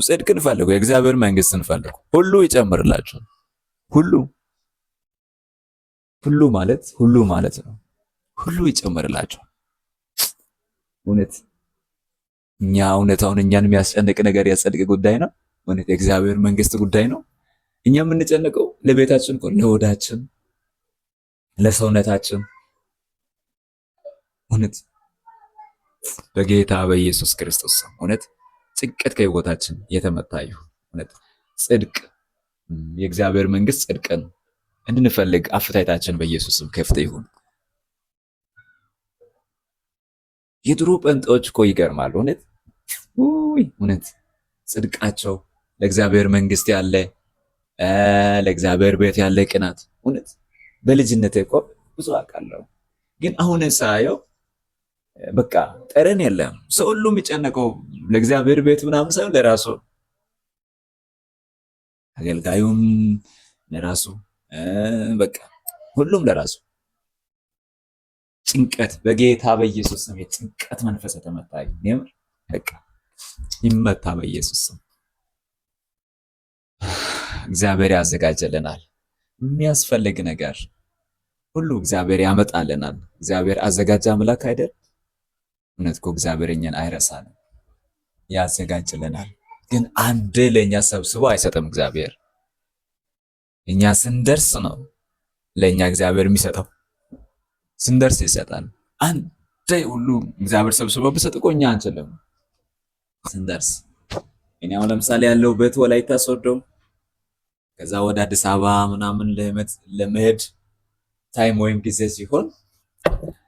ጽድቅን ፈልጉ፣ የእግዚአብሔር መንግስትን ፈልጉ፣ ሁሉ ይጨምርላችኋል። ሁሉ ሁሉ ማለት ነው። ሁሉ ይጨምርላችኋል። እውነት እውነታውን እኛን የሚያስጨንቅ ነገር የጽድቅ ጉዳይ ነው። እውነት የእግዚአብሔር መንግስት ጉዳይ ነው። እኛ የምንጨነቀው ለቤታችን፣ ለሆዳችን፣ ለሰውነታችን። እውነት በጌታ በኢየሱስ ክርስቶስ ስም እውነት ጭንቀት ከህይወታችን የተመታ ይሁን። እውነት ጽድቅ፣ የእግዚአብሔር መንግስት ጽድቅን እንድንፈልግ አፍታይታችን በኢየሱስ ስም ክፍት ይሁን። የድሮ ጴንጤዎች እኮ ይገርማሉ። እውነት ጽድቃቸው ለእግዚአብሔር መንግስት ያለ ለእግዚአብሔር ቤት ያለ ቅናት እውነት በልጅነቴ እኮ ብዙ አውቃለሁ፣ ግን አሁን ሳየው በቃ ጠረን የለም። ሰው ሁሉ የሚጨነቀው ለእግዚአብሔር ቤት ምናምን ሳይሆን ለራሱ፣ አገልጋዩም ለራሱ፣ በቃ ሁሉም ለራሱ። ጭንቀት በጌታ በኢየሱስ ስም የጭንቀት መንፈስ የተመታ ይሁን። በቃ ይመታ በኢየሱስ ስም። እግዚአብሔር ያዘጋጀልናል የሚያስፈልግ ነገር ሁሉ እግዚአብሔር ያመጣልናል። እግዚአብሔር አዘጋጅ አምላክ አይደል? እውነት እኮ እግዚአብሔር እኛን አይረሳንም፣ ያዘጋጅልናል። ግን አንድ ለእኛ ሰብስቦ አይሰጥም እግዚአብሔር። እኛ ስንደርስ ነው ለእኛ እግዚአብሔር የሚሰጠው። ስንደርስ ይሰጣል። አንድ ሁሉ እግዚአብሔር ሰብስቦ ቢሰጥ እኮ እኛ አንችልም። ስንደርስ እኔ አሁን ለምሳሌ ያለሁበት ወላይታ ሶዶ፣ ከዛ ወደ አዲስ አበባ ምናምን ለመሄድ ታይም ወይም ጊዜ ሲሆን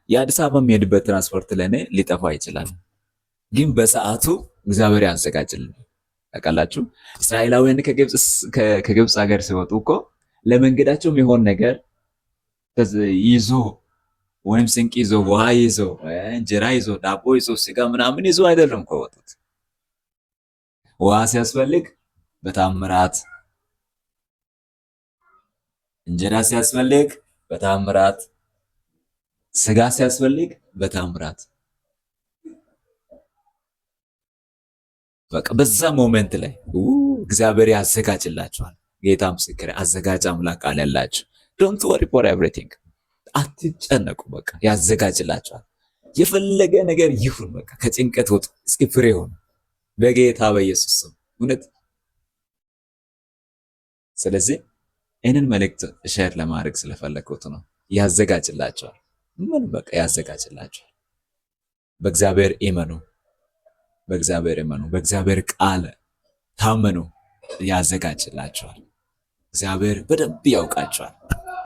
የአዲስ አበባ የሚሄድበት ትራንስፖርት ለኔ ሊጠፋ ይችላል። ግን በሰዓቱ እግዚአብሔር ያዘጋጅልን። ታውቃላችሁ እስራኤላውያን ከግብፅ ሀገር ሲወጡ እኮ ለመንገዳቸው የሚሆን ነገር ይዞ ወይም ስንቅ ይዞ ውሃ ይዞ እንጀራ ይዞ ዳቦ ይዞ ስጋ ምናምን ይዞ አይደለም እኮ ወጡት። ውሃ ሲያስፈልግ በታምራት፣ እንጀራ ሲያስፈልግ በታምራት፣ ስጋ ሲያስፈልግ በታምራት። በቃ በዛ ሞመንት ላይ እግዚአብሔር ያዘጋጅላችኋል። ጌታ ምስክሬ፣ አዘጋጅ አምላክ አለላችሁ። ዶንት ወሪ ፎር ኤቭሪቲንግ፣ አትጨነቁ። በቃ ያዘጋጅላችኋል። የፈለገ ነገር ይሁን፣ በቃ ከጭንቀት ወጡ፣ እስኪ ፍሬ ሆኑ በጌታ በኢየሱስ ስም እውነት። ስለዚህ ይህንን መልእክት ሼር ለማድረግ ስለፈለኩት ነው። ያዘጋጅላችኋል። ምን በቃ ያዘጋጅላችኋል። በእግዚአብሔር እመኑ፣ በእግዚአብሔር እመኑ፣ በእግዚአብሔር ቃል ታመኑ። ያዘጋጅላችኋል። እግዚአብሔር በደንብ ያውቃችኋል።